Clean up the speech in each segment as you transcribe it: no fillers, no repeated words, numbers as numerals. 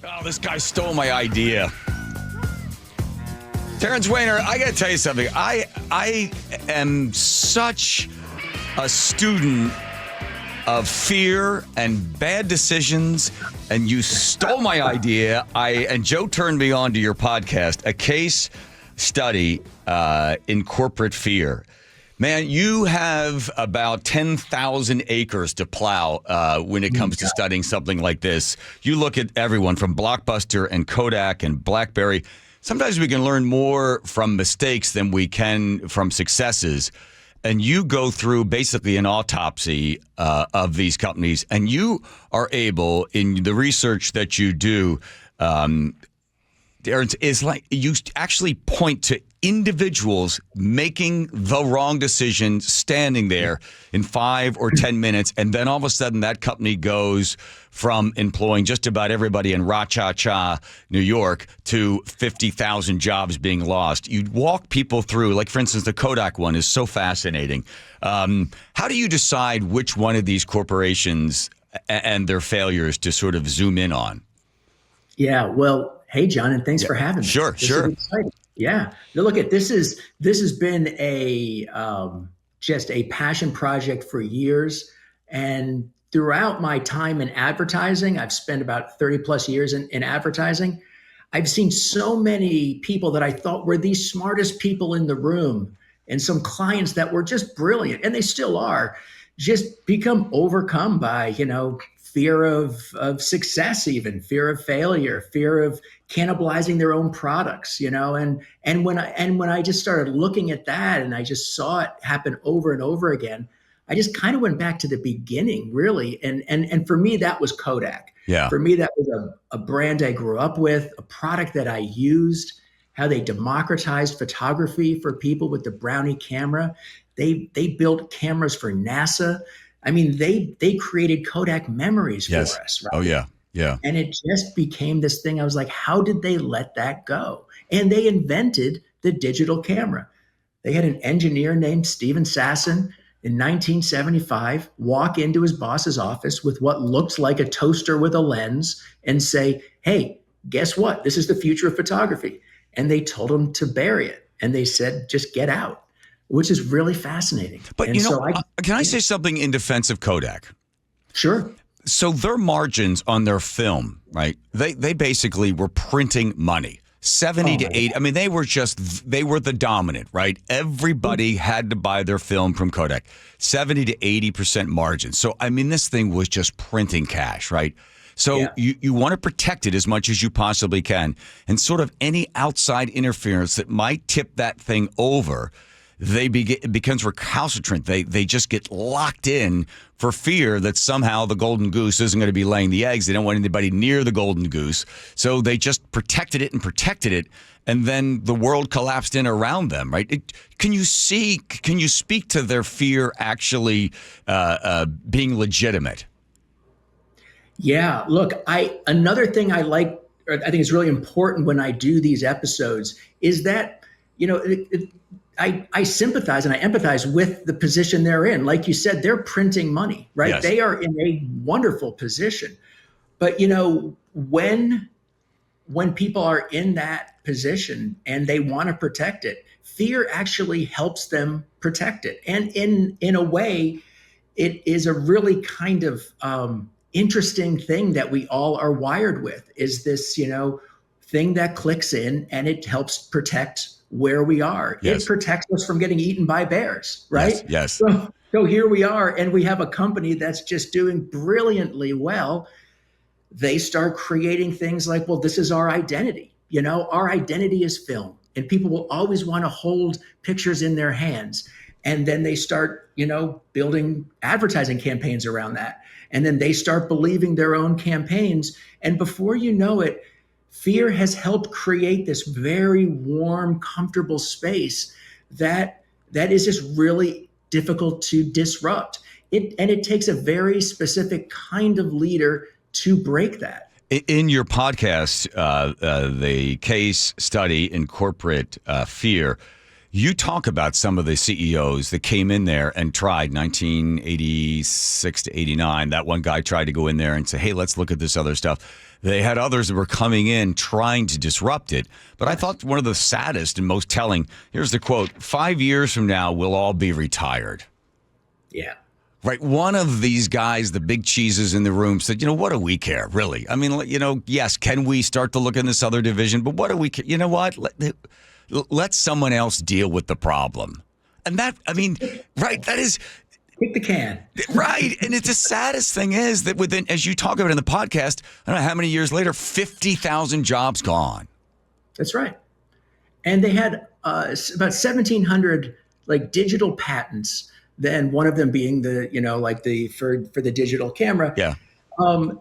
Oh, this guy stole my idea. Terrence Weiner, I got to tell you something. I am such a student of fear and bad decisions, and you stole my idea. And Joe turned me on to your podcast, a case study in corporate fear. Man, you have about 10,000 acres to plow when it comes to studying something like this. You look at everyone from Blockbuster and Kodak and Blackberry. Sometimes we can learn more from mistakes than we can from successes. And you go through basically an autopsy of these companies, and you are able, in the research that you do, Darren, is like you actually point to individuals making the wrong decision, standing there in 5 or 10 minutes, and then all of a sudden that company goes from employing just about everybody in Ra-Cha-Cha, New York, to 50,000 jobs being lost. You walk people through, like, for instance, the Kodak one is so fascinating. How do you decide which one of these corporations and their failures to sort of zoom in on? Yeah, well, hey, John, and thanks for having me. Sure. Yeah. Now, look, this has been a just a passion project for years. And throughout my time in advertising, I've spent about 30 plus years in advertising. I've seen so many people that I thought were the smartest people in the room, and some clients that were just brilliant, and they still are, just become overcome by, fear of success, even fear of failure, fear of cannibalizing their own products, and when I just started looking at that and I just saw it happen over and over again, I just kind of went back to the beginning, really. And for me, that was Kodak. Yeah. For me, that was a brand I grew up with, a product that I used, how they democratized photography for people with the Brownie camera. They built cameras for NASA. I mean, they created Kodak memories for us. Right? Oh, yeah. Yeah. And it just became this thing. I was like, how did they let that go? And they invented the digital camera. They had an engineer named Steven Sasson in 1975 walk into his boss's office with what looked like a toaster with a lens and say, hey, guess what? This is the future of photography. And they told him to bury it. And they said, just get out, which is really fascinating. But, can I say something in defense of Kodak? Sure. So their margins on their film, right? They basically were printing money. 70 to 80. I mean, they were the dominant, right? Everybody had to buy their film from Kodak. 70 to 80% margin. So, I mean, this thing was just printing cash, right? So you want to protect it as much as you possibly can. And sort of any outside interference that might tip that thing over, it becomes recalcitrant. They just get locked in for fear that somehow the golden goose isn't going to be laying the eggs. They don't want anybody near the golden goose. So they just protected it. And then the world collapsed in around them, right? Can you speak to their fear actually being legitimate? Yeah, look, another thing I like, or I think is really important when I do these episodes is that, I sympathize and I empathize with the position they're in. Like you said, they're printing money, right? Yes. They are in a wonderful position. But, when people are in that position and they want to protect it, fear actually helps them protect it. And in a way, it is a really kind of interesting thing that we all are wired with, is this, thing that clicks in and it helps protect where we are. Yes. It protects us from getting eaten by bears, right? Yes. So here we are, and we have a company that's just doing brilliantly well. They start creating things like, well, this is our identity. Our identity is film, and people will always want to hold pictures in their hands. And then they start, building advertising campaigns around that. And then they start believing their own campaigns. And before you know it, fear has helped create this very warm, comfortable space that is just really difficult to disrupt. It takes a very specific kind of leader to break that. In your podcast, the case study in corporate fear, you talk about some of the CEOs that came in there and tried 1986 to 89. That one guy tried to go in there and say, hey, let's look at this other stuff. They had others that were coming in trying to disrupt it. But I thought one of the saddest and most telling, here's the quote, 5 years from now, we'll all be retired. Yeah. Right. One of these guys, the big cheeses in the room, said, what do we care, really? I mean, yes, can we start to look in this other division? But what do we care? You know what? Let someone else deal with the problem. And that is... Kick the can. Right. And it's the saddest thing is that within, as you talk about in the podcast, I don't know how many years later, 50,000 jobs gone. That's right. And they had about 1,700 digital patents. Then one of them being the for the digital camera. Yeah.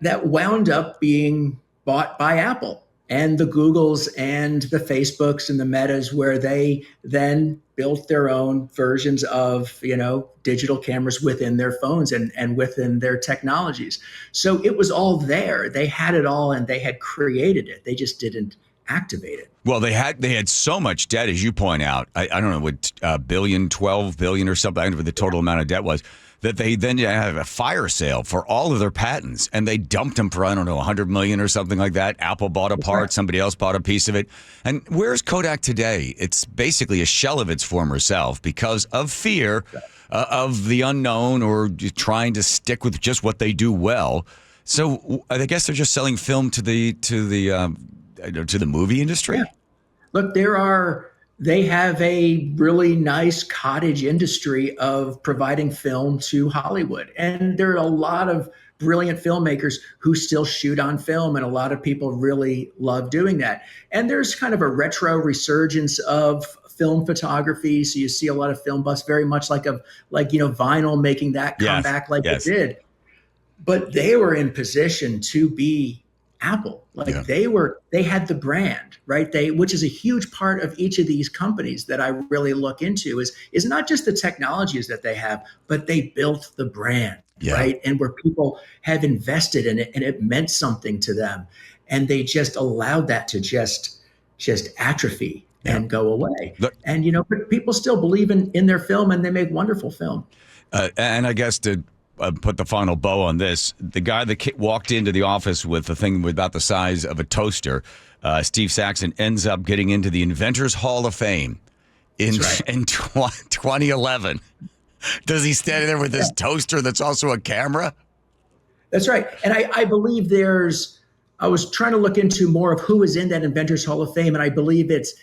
That wound up being bought by Apple and the Googles and the Facebooks and the Metas, where they then built their own versions of, digital cameras within their phones and within their technologies. So it was all there. They had it all and they had created it. They just didn't activate it. Well, they had so much debt, as you point out. I don't know what billion, 12 billion or something, I don't know what the total amount of debt was, that they then have a fire sale for all of their patents, and they dumped them for, I don't know, 100 million or something like that. Apple bought a part, somebody else bought a piece of it. And where's Kodak today? It's basically a shell of its former self because of fear of the unknown or trying to stick with just what they do well. So I guess they're just selling film to the movie industry. Yeah. Look, they have a really nice cottage industry of providing film to Hollywood. And there are a lot of brilliant filmmakers who still shoot on film, and a lot of people really love doing that. And there's kind of a retro resurgence of film photography. So you see a lot of film buffs, very much like vinyl making that comeback it did. But they were in position to be Apple. They had the brand, right? Which is a huge part of each of these companies that I really look into is not just the technologies that they have, but they built the brand, right? And where people have invested in it and it meant something to them. And they just allowed that to just atrophy and go away. And, but people still believe in their film and they make wonderful film. And I guess to put the final bow on this, the guy that walked into the office with the thing about the size of a toaster, Steve Saxon, ends up getting into the Inventors Hall of Fame in 2011. Does he stand there with this toaster that's also a camera? That's right. And I believe I was trying to look into more of who is in that Inventors Hall of Fame, and I believe it's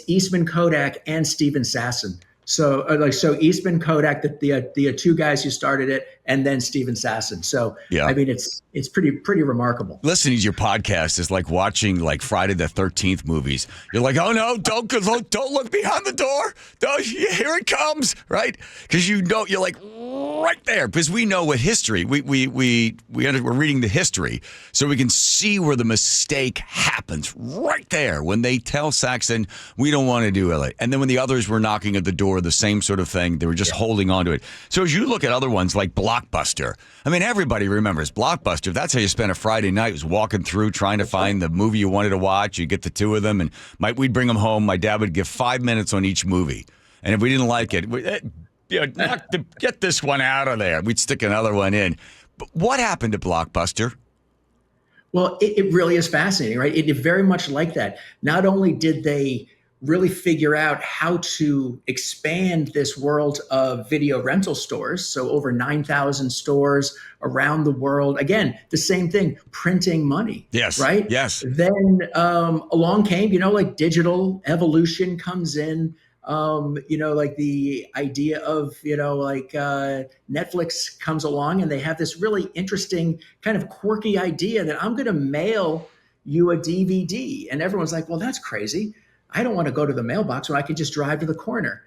Eastman Kodak and Steven Sasson. So Eastman Kodak, the two guys who started it, and then Steven Sasson. So I mean, it's pretty remarkable. Listening to your podcast is like watching Friday the 13th movies. You're like, oh no, don't look behind the door. Here it comes, right? Because you're like right there. Because we know what history we're reading the history, so we can see where the mistake happens right there when they tell Saxon we don't want to do it, and then when the others were knocking at the door, the same sort of thing. They were just holding on to it. So as you look at other ones like Blockbuster, I mean, everybody remembers Blockbuster. That's how you spent a Friday night, was walking through trying to find the movie you wanted to watch. You get the two of them, and we'd bring them home. My dad would give 5 minutes on each movie. And if we didn't like it, get this one out of there. We'd stick another one in. But what happened to Blockbuster? Well, it really is fascinating, right? It very much like that. Not only did they really figure out how to expand this world of video rental stores. So over 9,000 stores around the world. Again, the same thing, printing money. Yes. Right? Yes. Then along came, digital evolution comes in. The idea of, Netflix comes along and they have this really interesting kind of quirky idea that I'm going to mail you a DVD. And everyone's like, well, that's crazy. I don't want to go to the mailbox when I can just drive to the corner.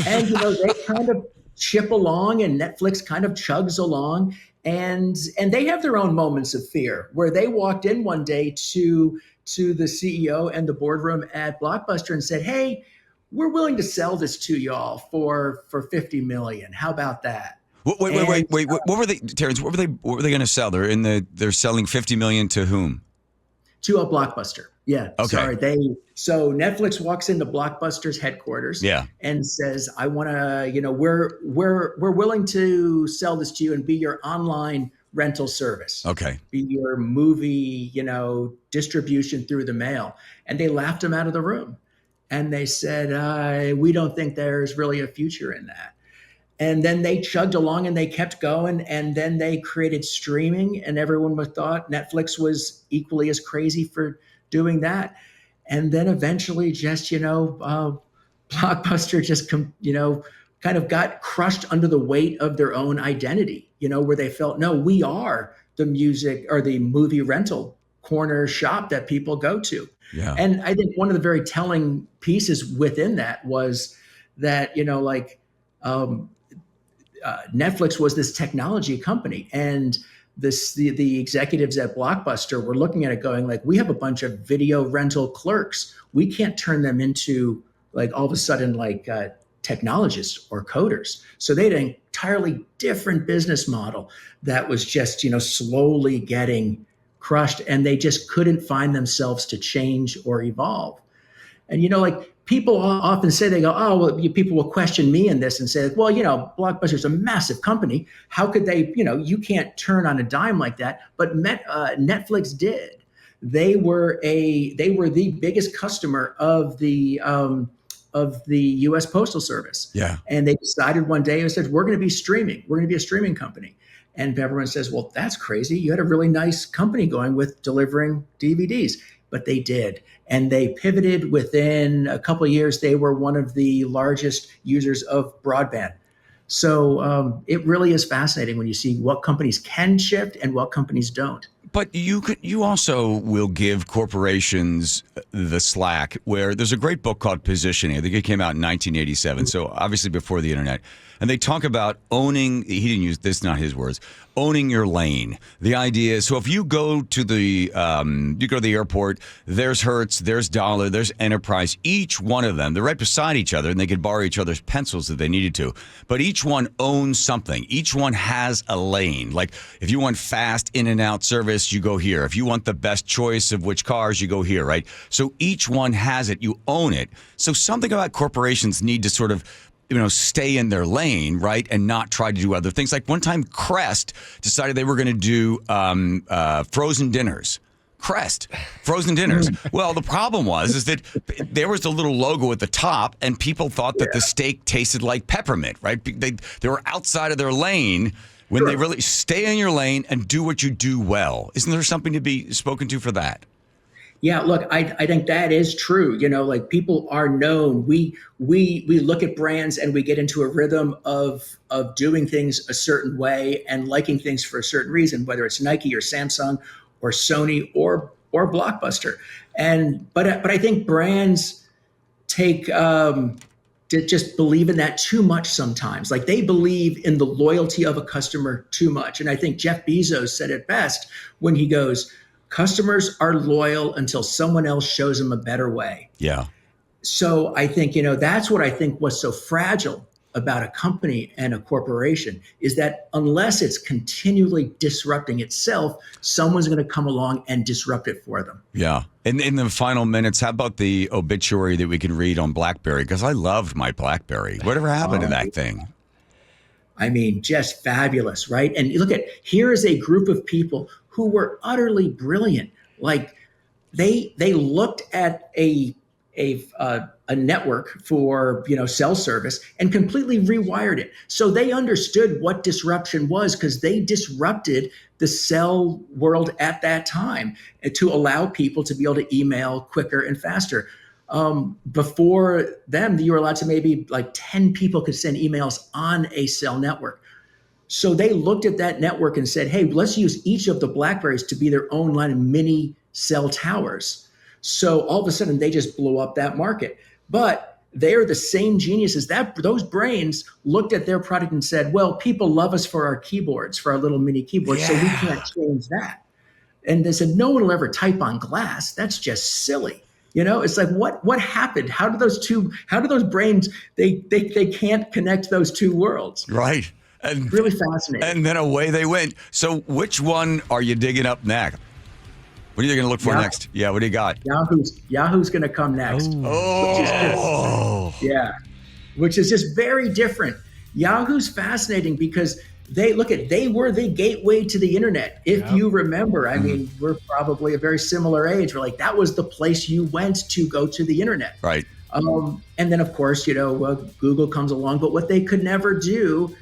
And, they kind of chip along and Netflix kind of chugs along. And they have their own moments of fear where they walked in one day to the CEO and the boardroom at Blockbuster and said, hey, we're willing to sell this to y'all for $50 million. How about that? Wait. What were they, Terrence? What were they going to sell? They're selling $50 million to whom? To a Blockbuster. Yeah. Okay. Sorry. So Netflix walks into Blockbuster's headquarters and says, I want to, we're willing to sell this to you and be your online rental service. Okay. Be your movie, distribution through the mail. And they laughed him out of the room. And they said, we don't think there's really a future in that. And then they chugged along and they kept going. And then they created streaming, and everyone thought Netflix was equally as crazy for doing that. And then eventually just, Blockbuster just, kind of got crushed under the weight of their own identity, where they felt, no, we are the music or the movie rental corner shop that people go to. Yeah. And I think one of the very telling pieces within that was that, Netflix was this technology company, and the executives at Blockbuster were looking at it going like, we have a bunch of video rental clerks. We can't turn them into like all of a sudden like technologists or coders. So they had an entirely different business model that was just, slowly getting crushed, and they just couldn't find themselves to change or evolve. And, people often say, they go, oh, well, people will question me in this and say, well, Blockbuster's a massive company. How could they, you can't turn on a dime like that. But Netflix did. They were the biggest customer of the U.S. Postal Service. Yeah. And they decided one day, they said, we're going to be streaming. We're going to be a streaming company. And everyone says, well, that's crazy. You had a really nice company going with delivering DVDs. But they did. And they pivoted within a couple of years. They were one of the largest users of broadband. So it really is fascinating when you see what companies can shift and what companies don't. But you also will give corporations the slack, where there's a great book called Positioning. I think it came out in 1987, so obviously before the internet. And they talk about owning, he didn't use this, not his words, owning your lane. The idea is, so if you go to the airport, there's Hertz, there's Dollar, there's Enterprise. Each one of them, they're right beside each other, and they could borrow each other's pencils if they needed to. But each one owns something. Each one has a lane. Like if you want fast in and out service, you go here. If you want the best choice of which cars, you go here, right? So each one has it. You own it. So something about corporations need to sort of stay in their lane, right, and not try to do other things. Like one time, Crest decided they were going to do frozen dinners. Crest, frozen dinners. Well, the problem is that there was a little logo at the top, and people thought that the steak tasted like peppermint, right? They were outside of their lane when they really stay in your lane and do what you do well. Isn't there something to be spoken to for that? Yeah, look, I think that is true. Like people are known. We look at brands and we get into a rhythm of doing things a certain way and liking things for a certain reason, whether it's Nike or Samsung or Sony or Blockbuster. But I think brands take just believe in that too much sometimes. Like they believe in the loyalty of a customer too much. And I think Jeff Bezos said it best when he goes, customers are loyal until someone else shows them a better way. Yeah. So I think, that's what I think was so fragile about a company and a corporation is that unless it's continually disrupting itself, someone's going to come along and disrupt it for them. Yeah. And in the final minutes, how about the obituary that we can read on BlackBerry? Because I loved my BlackBerry. Whatever happened to that thing? I mean, just fabulous, right? And look at, here is a group of people who were utterly brilliant. Like they looked at a network for cell service and completely rewired it. So they understood what disruption was because they disrupted the cell world at that time to allow people to be able to email quicker and faster. Before them, you were allowed to maybe like 10 people could send emails on a cell network. So they looked at that network and said, hey, let's use each of the BlackBerries to be their own line of mini cell towers. So all of a sudden they just blew up that market. But they're the same geniuses. Those brains looked at their product and said, well, people love us for our keyboards, for our little mini keyboards, so we can't change that. And they said, no one will ever type on glass. That's just silly. It's like, what happened? How do those brains, they can't connect those two worlds. Right. And really fascinating. And then away they went. So which one are you digging up next? What are you going to look for next? Yeah, what do you got? Yahoo's going to come next. Which is just very different. Yahoo's fascinating because they were the gateway to the internet. If you remember, I mean, we're probably a very similar age. We're like, that was the place you went to go to the internet. Right. And then, of course, Google comes along. But what they could never do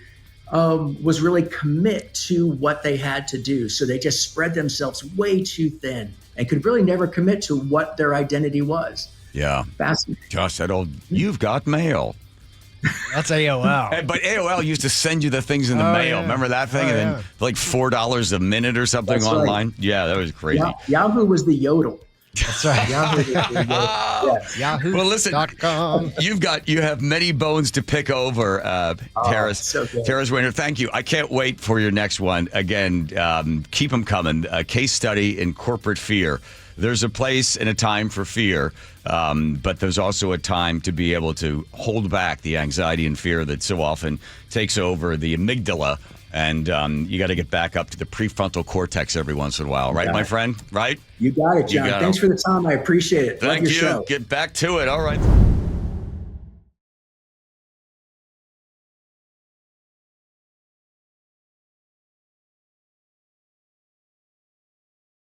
was really commit to what they had to do. So they just spread themselves way too thin and could really never commit to what their identity was. Yeah. Fascinating. Josh, that old, you've got mail. That's AOL. But AOL used to send you the things in the mail. Yeah. Remember that thing? And then like $4 a minute or something That's online. right. Yeah, that was crazy. Yahoo was the yodel. That's right. Yahoo was the yodel. Yes. Yahoo. Well, listen, you have many bones to pick over, Terrace. So good. Terrace Winter, thank you. I can't wait for your next one. Again, keep them coming. A case study in corporate fear. There's a place and a time for fear, but there's also a time to be able to hold back the anxiety and fear that so often takes over the amygdala. And you got to get back up to the prefrontal cortex every once in a while. Right, my friend? Right? You got it, John. Thanks for the time. I appreciate it. Thank Love your you. show. Get back to it. All right.